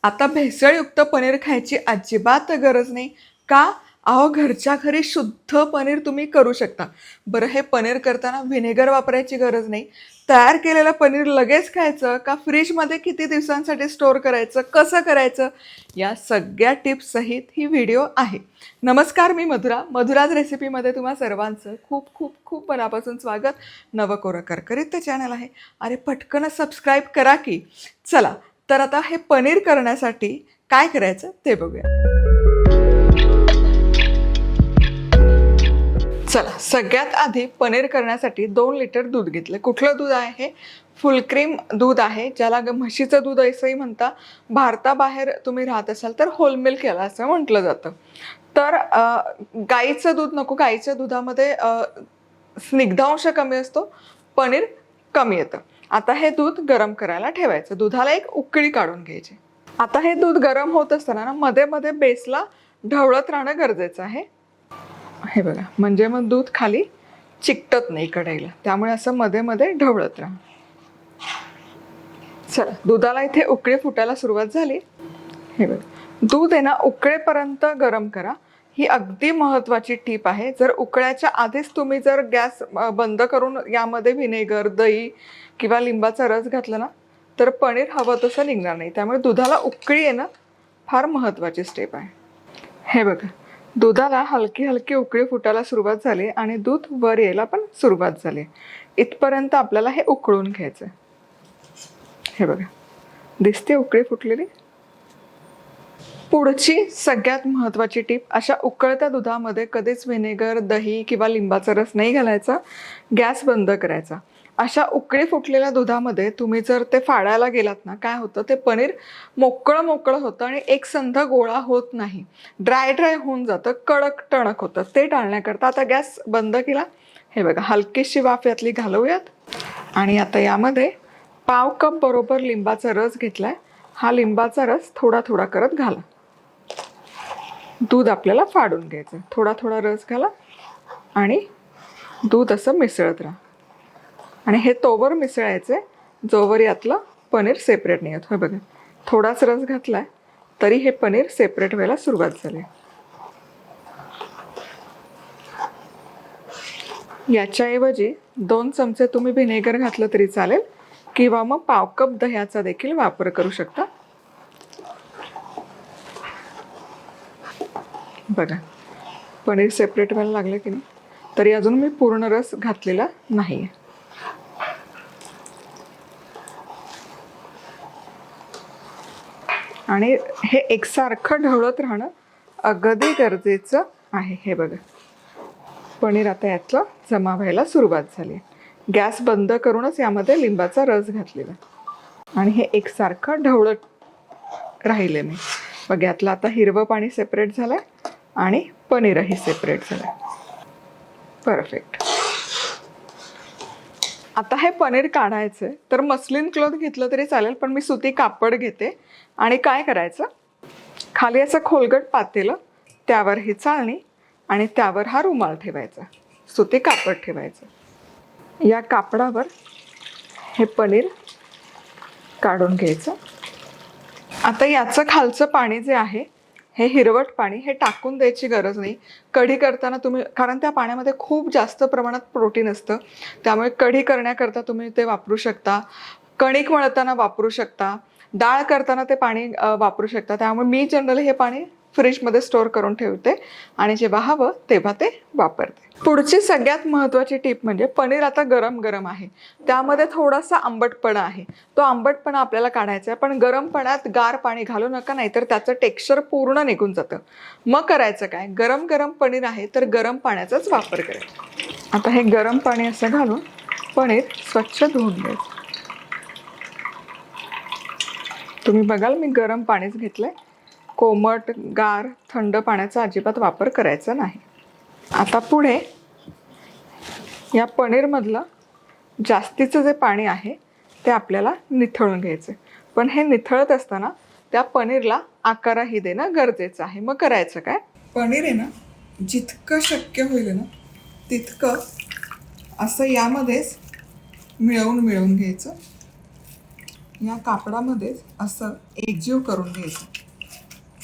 आता भेसळयुक्त पनीर खायची अजिबात गरज नाही का? अहो, घरच्या घरी शुद्ध पनीर तुम्ही करू शकता. बरं, हे पनीर करताना व्हिनेगर वापरायची गरज नाही. तयार केलेलं पनीर लगेच खायचं का फ्रीजमध्ये किती दिवसांसाठी स्टोअर करायचं, कसं करायचं, या सगळ्या टिप्स सहित ही व्हिडिओ आहे. नमस्कार, मी मधुराज रेसिपीमध्ये तुम्हा सर्वांचं खूप खूप खूप मनापासून स्वागत. नवकोरं करकरीत चॅनल आहे. अरे पटकन सबस्क्राईब करा की. चला, तर आता हे पनीर करण्यासाठी काय करायचं ते बघूया. चला, सगळ्यात आधी पनीर करण्यासाठी 2 लिटर दूध घेतलं. कुठलं दूध आहे? फुल क्रीम दूध आहे, ज्याला म्हशीचं दूध असंही म्हणता. भारताबाहेर तुम्ही राहत असाल तर होल मिल्क याला असं म्हटलं जातं. तर गाईचं दूध नको. गाईच्या दुधामध्ये स्निग्धांश कमी असतो, पनीर कमी येतं. आता हे दूध गरम करायला ठेवायचं. दुधाला एक उकळी काढून घ्यायची. आता हे दूध गरम होत असताना ना मध्ये मध्ये बेसला ढवळत राहणं गरजेचं आहे. हे बघा, म्हणजे मग दूध खाली चिकटत नाही कढईला, त्यामुळे असं मध्ये मध्ये ढवळत राहा. चला, दुधाला इथे उकळी फुटायला सुरुवात झाली. हे बघा, दूध आहे ना उकळेपर्यंत गरम करा. ही अगदी महत्त्वाची टीप आहे. जर उकळायच्या आधीच तुम्ही जर गॅस बंद करून यामध्ये व्हिनेगर, दही किंवा लिंबाचा रस घातला ना तर पनीर हवं तसं निघणार नाही. त्यामुळे दुधाला उकळी येणं फार महत्त्वाची स्टेप आहे. हे बघा, दुधाला हलकी हलकी उकळी फुटायला सुरुवात झाली आणि दूध वर यायला पण सुरुवात झाली. इथपर्यंत आपल्याला हे उकळून घ्यायचं. हे बघा, दिसते उकळी फुटलेली. पुढची सगळ्यात महत्त्वाची टीप, अशा उकळत्या दुधामध्ये कधीच व्हिनेगर, दही किंवा लिंबाचा रस नाही घालायचा. गॅस बंद करायचा. अशा उकळी फुटलेल्या दुधामध्ये तुम्ही जर ते फाडायला गेलात ना, काय होतं, ते पनीर मोकळं मोकळं होतं आणि एकसंध गोळा होत नाही. ड्राय होऊन जातं, कडक टणक होतं. ते टाळण्याकरता आता गॅस बंद केला. हे बघा, हलकीशी वाफ यातली घालवूयात आणि आता यामध्ये पाव कप बरोबर लिंबाचा रस घेतलाय. हा लिंबाचा रस थोडा थोडा करत घाला. दूध आपल्याला फाडून घ्यायचं. थोडा थोडा रस घाला आणि दूध असं मिसळत राहा. आणि हे तोवर मिसळायचं जोवर यातलं पनीर सेपरेट नाही होत. हे बघा, थोडाच रस घातलाय तरी हे पनीर सेपरेट व्हायला सुरुवात झाली. याच्याऐवजी 2 चमचे तुम्ही व्हिनेगर घातलं तरी चालेल किंवा मग पाव कप दह्याचा देखील वापर करू शकता. बघा, पनीर सेपरेट व्हायला लागलं की नाही, तरी अजून मी पूर्ण रस घातलेला नाही आहे. आणि हे एकसारखं ढवळत राहणं अगदी गरजेचं आहे. हे बघा, पनीर आता यातलं जमा व्हायला सुरुवात झाली. गॅस बंद करूनच यामध्ये लिंबाचा रस घातलेला आणि हे एकसारखं ढवळत राहिले मी. बघ, यातलं आता हिरवं पाणी सेपरेट झालंय आणि पनीरही सेपरेट झालंय. परफेक्ट. आता हे पनीर काढायचं आहे तर मस्लिन क्लॉथ घेतलं तरी चालेल, पण मी सुती कापड घेते. आणि काय करायचं, खाली असं खोलगट पातेलं, त्यावर ही चाळणी आणि त्यावर हा रुमाल ठेवायचा, सुती कापड ठेवायचं. या कापडावर हे पनीर काढून घ्यायचं. आता याचं खालचं पाणी जे आहे, हे हिरवट पाणी, हे टाकून द्यायची गरज नाही. कढी करताना तुम्ही, कारण त्या पाण्यामध्ये खूप जास्त प्रमाणात प्रोटीन असतं, त्यामुळे कढी करण्याकरता तुम्ही ते वापरू शकता. कणिक मळताना वापरू शकता. डाळ करताना ते पाणी वापरू शकता. त्यामुळे मी जनरली हे पाणी फ्रीजमध्ये स्टोअर करून ठेवते आणि जेव्हा हवं तेव्हा ते वापरते. पुढची सगळ्यात महत्त्वाची टीप म्हणजे, पनीर आता गरम गरम आहे, त्यामध्ये थोडासा आंबटपणा आहे. तो आंबटपणा आपल्याला काढायचा आहे, पण गरम पाण्यात गार पाणी घालू नका, नाहीतर त्याचं टेक्स्चर पूर्ण निघून जातं. मग करायचं काय, गरम गरम पनीर आहे तर गरम पाण्याचाच वापर करायचा. आता हे गरम पाणी असं घालून पनीर स्वच्छ धुवून घ्यायचं. तुम्ही बघाल, मी गरम पाणीच घेतलंय. कोमट, गार, थंड पाण्याचा अजिबात वापर करायचा नाही. आता पुढे या पनीरमधलं जास्तीचं जे पाणी आहे ते आपल्याला निथळून घ्यायचं. पण हे निथळत असताना त्या पनीरला आकारही देणं गरजेचं आहे. मग करायचं काय, पनीर आहे ना, जितकं शक्य होईल ना तितकं असं यामध्येच मिळवून घ्यायचं. या कापडामध्येच असं एकजीव करून घ्यायचं.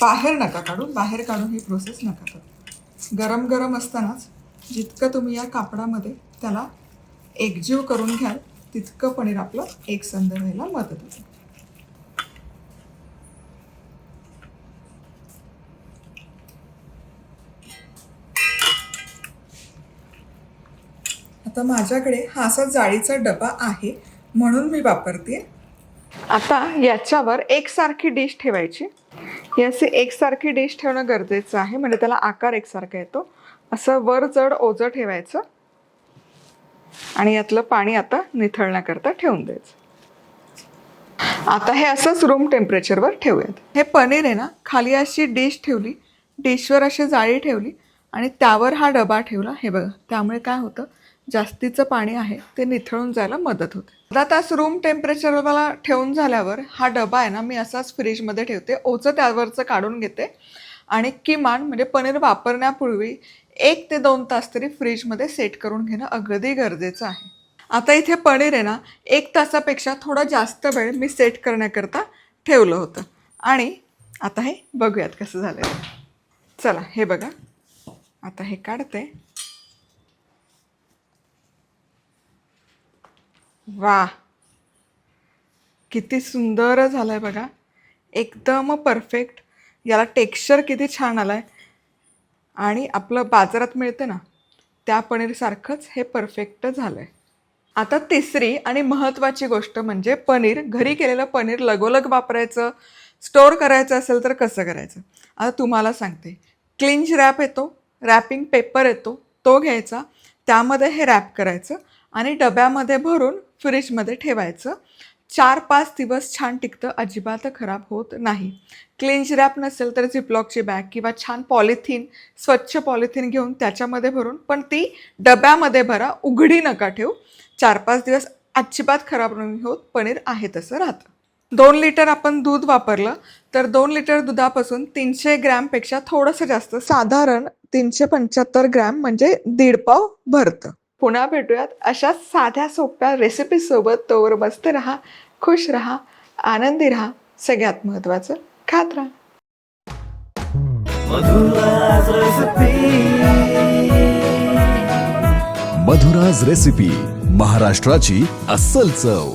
बाहेर नका काढू, बाहेर काढून ही प्रोसेस नका करू. गरम गरम असतानाच जितकं तुम्ही या कापडामध्ये त्याला एकजीव करून घ्याल तितकं पनीर आपलं एकसंध व्हायला मदत होते. आता माझ्याकडे हा असा जाळीचा डबा आहे म्हणून मी वापरते. आता याच्यावर एकसारखी डिश ठेवायची. ही अशी एकसारखी डिश ठेवणं गरजेचं आहे, म्हणजे त्याला आकार एकसारखा येतो. असं वर जड ओझं ठेवायचं आणि यातलं पाणी आता निथळण्याकरता ठेवून द्यायचं. आता हे असंच रूम टेम्परेचरवर ठेवूयात. हे पनीर आहे ना, खाली अशी डिश ठेवली, डिशवर अशी जाळी ठेवली आणि त्यावर हा डबा ठेवला. हे बघा, त्यामुळे काय होतं, जास्तीचं पाणी आहे ते निथळून जायला मदत होते. अर्धा तास रूम टेम्परेचरला ठेवून झाल्यावर हा डबा आहे ना, मी असाच फ्रीजमध्ये ठेवते. ओझं त्यावरचं काढून घेते आणि किमान म्हणजे पनीर वापरण्यापूर्वी 1 ते 2 तास तरी फ्रीजमध्ये सेट करून घेणं अगदी गरजेचं आहे. आता इथे पनीर आहे ना, 1 तासापेक्षा थोडा जास्त वेळ मी सेट करण्याकरता ठेवलं होतं आणि आता हे बघूयात कसं झालं. चला हे बघा, आता हे काढते. वा, किती सुंदर झालंय बघा, एकदम परफेक्ट. याला टेक्स्चर किती छान आलाय आणि आपलं बाजारात मिळतं ना त्या पनीरसारखंच हे परफेक्ट झालंय. आता तिसरी आणि महत्त्वाची गोष्ट म्हणजे पनीर. घरी केलेलं पनीर लगोलग वापरायचं, स्टोअर करायचं असेल तर कसं करायचं. आता तुम्हाला सांगते. क्लिंच रॅप येतो, रॅपिंग पेपर येतो, तो घ्यायचा, त्यामध्ये हे रॅप करायचं आणि डब्यामध्ये भरून फ्रीजमध्ये ठेवायचं. 4-5 दिवस छान टिकतं, अजिबात खराब होत नाही. क्लिंच रॅप नसेल तर झिपलॉकची बॅग किंवा छान पॉलिथिन, स्वच्छ पॉलिथिन घेऊन त्याच्यामध्ये भरून, पण ती डब्यामध्ये भरा, उघडी नका ठेवू. 4-5 दिवस अजिबात खराब नाही होत, पनीर आहे तसं राहतं. 2 लिटर आपण दूध वापरलं तर 2 लिटर दुधापासून 300 ग्रॅमपेक्षा थोडंसं जास्त, साधारण 375 ग्रॅम म्हणजे 1.5 पाव भरतं. पुन्हा भेटूयात अशाच साध्या सोप्या रेसिपीसोबत. तोवर मस्त राहा, खुश राहा, आनंदी राहा, सगळ्यात महत्त्वाचं खात राहा. मधुराज रेसिपी, महाराष्ट्राची अस्सल चव.